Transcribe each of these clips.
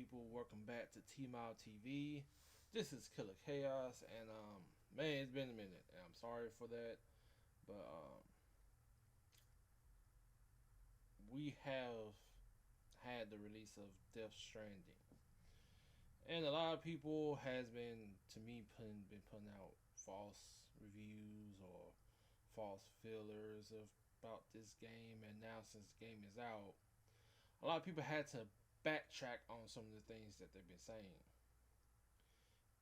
people? Welcome back to T-Mile TV. This is Killer Chaos, and man, it's been a minute, and I'm sorry for that, but we have had the release of Death Stranding, and a lot of people has been, to me, putting out false reviews or false feelers about this game, and now since the game is out, a lot of people had to backtrack on some of the things that they've been saying.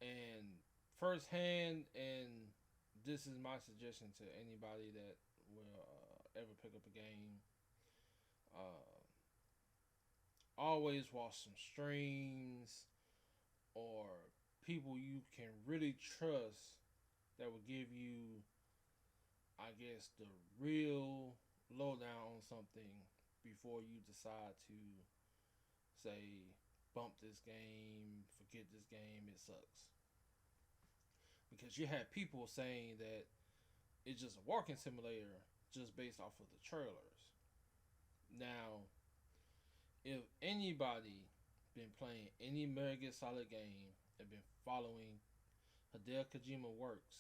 And firsthand, and this is my suggestion to anybody that will ever pick up a game. Uh, Always watch some streams or people you can really trust that will give you, I guess, the real lowdown on something before you decide to say, bump this game, forget this game, it sucks. Because you have people saying that it's just a walking simulator just based off of the trailers. Now, if anybody been playing any Metal Gear Solid game and been following Hideo Kojima works,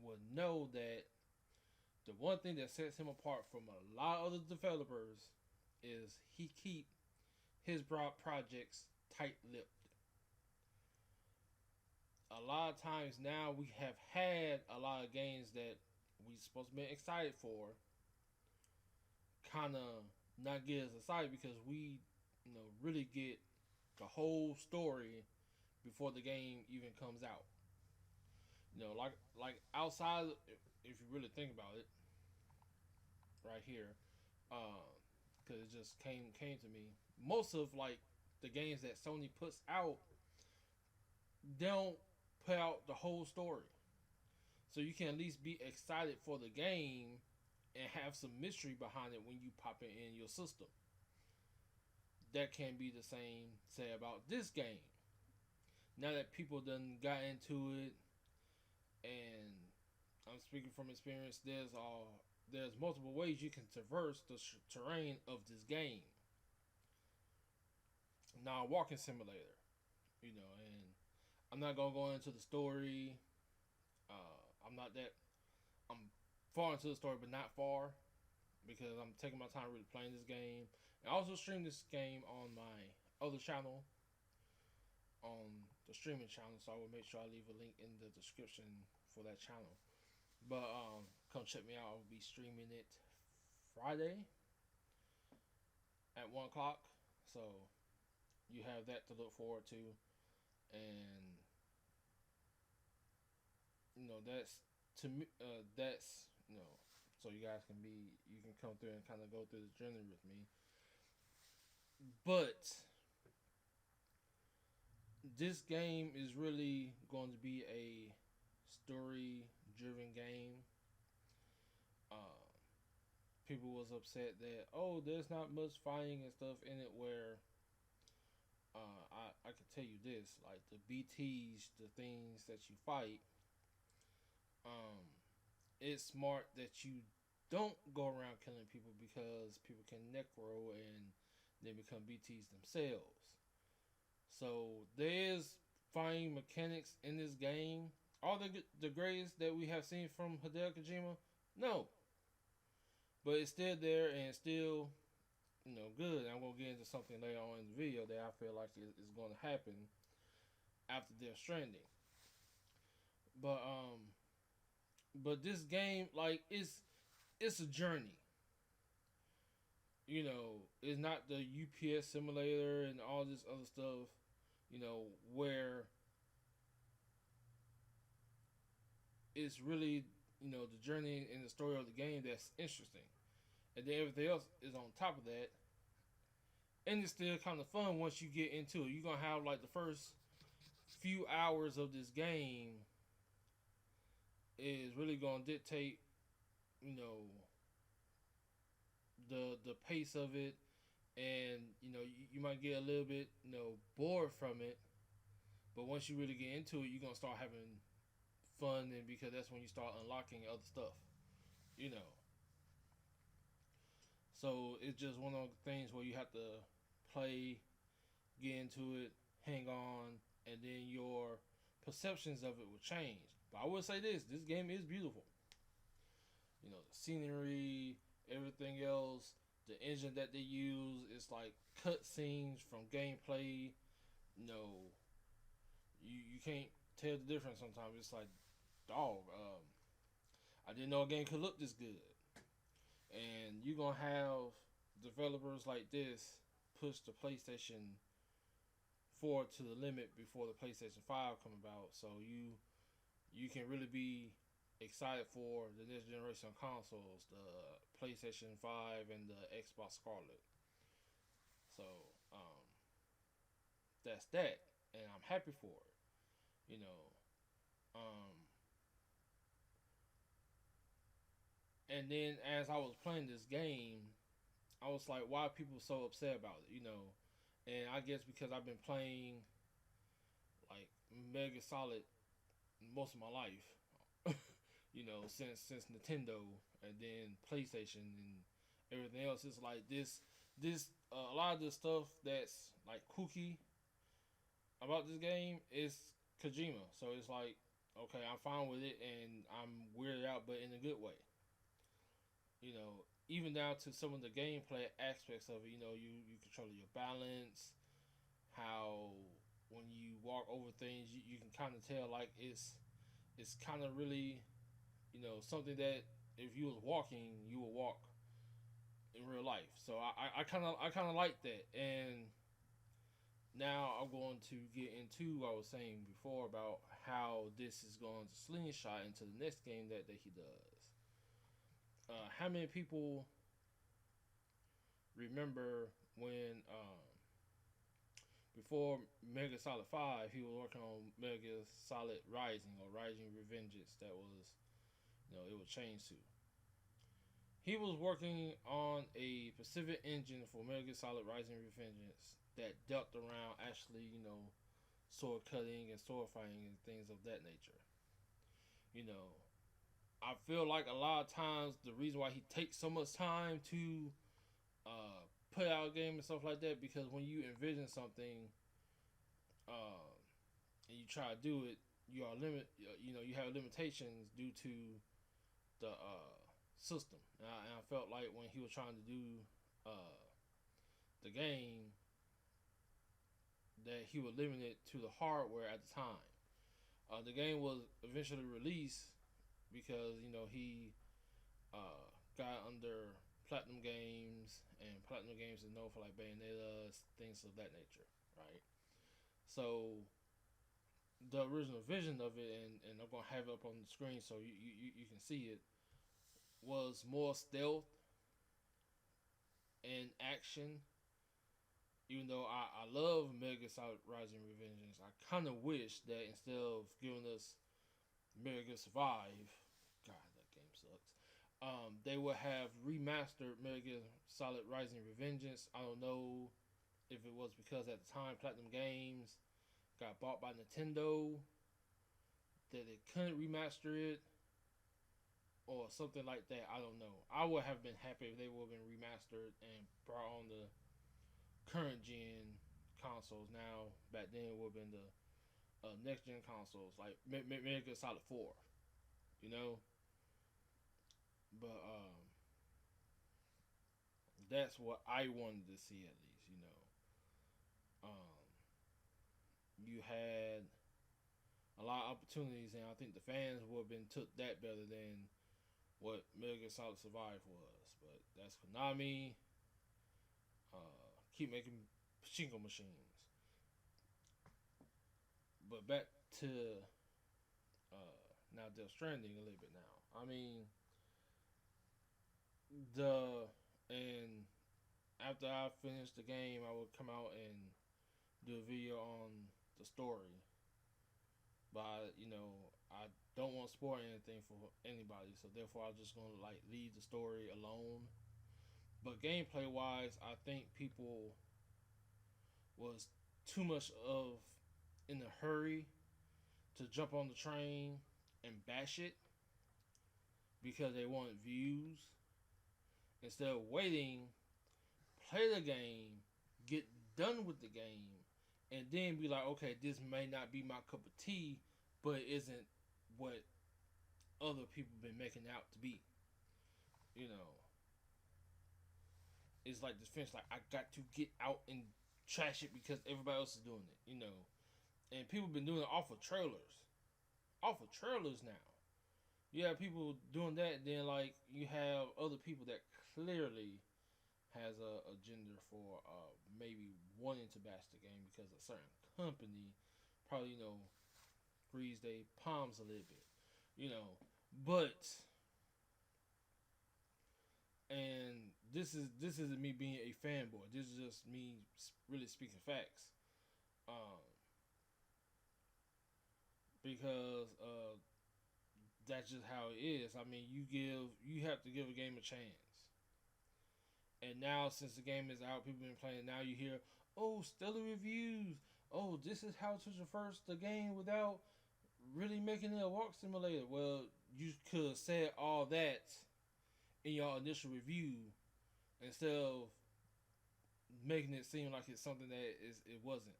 will know that the one thing that sets him apart from a lot of other developers is he keep his broad projects tight-lipped. A lot of times now we have had a lot of games that we supposed to be excited for kind of not get us excited because we really get the whole story before the game even comes out. Like outside, if you really think about it, right here, because it just came to me. Most of like the games that Sony puts out don't put out the whole story, so you can at least be excited for the game and have some mystery behind it when you pop it in your system. That can be the same say about this game. Now that people done got into it, and I'm speaking from experience, there's multiple ways you can traverse the terrain of this game. Now, a walking simulator, and I'm not gonna go into the story. I'm not that. I'm far into the story, but not far because I'm taking my time really playing this game. And I also stream this game on my other channel, on the streaming channel. So I will make sure I leave a link in the description for that channel. But come check me out. I'll be streaming it Friday at 1 o'clock. So you have that to look forward to, and that's to me. That's so you can come through and kind of go through the journey with me. But this game is really going to be a story-driven game. Uh, People was upset that there's not much fighting and stuff in it. Where I can tell you this, like the BTs, the things that you fight, um, it's smart that you don't go around killing people because people can necro and they become BTs themselves. So there is fighting mechanics in this game. All the grades that we have seen from Hideo Kojima, no, but it's still there and still good. I'm gonna get into something later on in the video that I feel like is going to happen after Death Stranding. But this game, like, it's a journey. It's not the UPS simulator and all this other stuff. Where it's really the journey and the story of the game that's interesting, and then everything else is on top of that. And it's still kind of fun once you get into it. You're gonna have like the first few hours of this game is really gonna dictate, you know, the pace of it, and you might get a little bit bored from it, but once you really get into it, you're gonna start having fun, and because that's when you start unlocking other stuff, you know. So it's just one of those things where you have to play get into it, hang on, and then your perceptions of it will change. But I will say this game is beautiful. You know, the scenery, everything else, the engine that they use is like cut scenes from gameplay. You know, you can't tell the difference sometimes. It's like, dog, I didn't know a game could look this good. And you're going to have developers like this push the PlayStation 4 to the limit before the PlayStation 5 come about. So you can really be excited for the next generation of consoles, the PlayStation 5 and the Xbox Scarlet. So um, that's that, and I'm happy for it. You know, um, and then as I was playing this game, I was like, why are people so upset about it? You know, and I guess because I've been playing like Mega Solid most of my life. You know, since Nintendo and then PlayStation and everything else. It's like this a lot of the stuff that's like kooky about this game is Kojima. So it's like, okay, I'm fine with it and I'm weirded out, but in a good way. You know, even down to some of the gameplay aspects of it. You know, you control your balance, how when you walk over things, you can kind of tell like it's kind of really, you know, something that if you was walking, you would walk in real life. So I kind of like that, and now I'm going to get into what I was saying before about how this is going to slingshot into the next game that he does. How many people remember when before Mega Solid 5 he was working on Mega Solid Rising or Rising Revengeance that was, you know, it was changed to. He was working on a Pacific engine for Metal Gear Solid Rising Revengeance that dealt around actually, you know, sword cutting and sword fighting and things of that nature. You know, I feel like a lot of times the reason why he takes so much time to uh, put out a game and stuff like that because when you envision something uh, and you try to do it, you are limit. You know, you have limitations due to the system. And I felt like when he was trying to do uh, the game, that he was limiting it to the hardware at the time. The game was eventually released because you know he got under Platinum Games, and Platinum Games is known for like Bayonetta, things of that nature, right? So the original vision of it, and I'm gonna have it up on the screen so you can see it, was more stealth and action. Even though I love Mega Solid Rising Revengeance, I kind of wish that instead of giving us Mega Survive, God, that game sucks. They would have remastered Mega Solid Rising Revengeance. I don't know if it was because at the time Platinum Games got bought by Nintendo that they couldn't remaster it or something like that. I don't know. I would have been happy if they would have been remastered and brought on the current gen consoles. Now, back then it would have been the next gen consoles, like Metal Solid 4, you know? But that's what I wanted to see at least, you know? You had a lot of opportunities, and I think the fans would have been took that better than what Metal Gear Solid Survive was. But that's Konami. Keep making pachinko machines. But back to now Death Stranding a little bit now. I mean, the and after I finished the game, I would come out and do a video on the story. But you know, I don't want to spoil anything for anybody, so therefore I'm just gonna like leave the story alone. But gameplay wise, I think people was too much of in a hurry to jump on the train and bash it because they wanted views instead of waiting, play the game, get done with the game, and then be like, okay, this may not be my cup of tea, but isn't what other people been making out to be. You know, it's like this fence. Like I got to get out and trash it because everybody else is doing it. You know, and people been doing it off of trailers now. You have people doing that, then like you have other people that clearly has a agenda for maybe wanting to bash the game because a certain company probably grease their palms a little bit, you know. But and this isn't me being a fanboy. This is just me really speaking facts. Um, because that's just how it is. I mean, you have to give a game a chance. And now since the game is out, people been playing. Now you hear, oh, stellar reviews. Oh, this is how to traverse the game without really making it a walk simulator. Well, you could have said all that in your initial review instead of making it seem like it's something that it wasn't.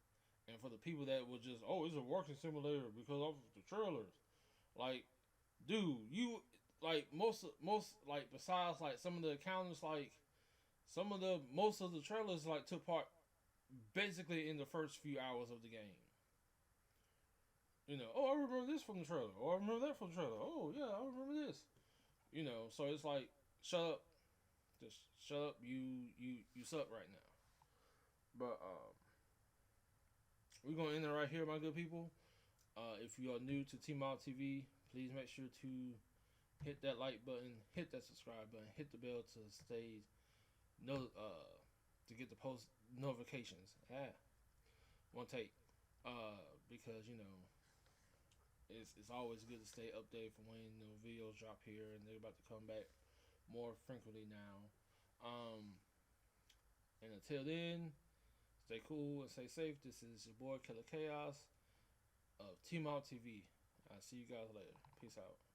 And for the people that were just, oh, it's a walking simulator because of the trailers. Like, dude, you like most like besides like some of the encounters, like some of the most of the trailers like took part basically in the first few hours of the game. Oh, I remember this from the trailer. Oh, I remember that from the trailer. Oh, yeah, I remember this. So it's like, shut up, just shut up. You suck right now. But we're gonna end it right here, my good people. If you are new to Team Out TV, please make sure to hit that like button, hit that subscribe button, hit the bell to stay to get the post notifications. One take. Because it's always good to stay updated for when videos drop here, and they're about to come back more frequently now. And until then, stay cool and stay safe. This is your boy Killer Chaos of Team Out TV. I'll see you guys later. Peace out.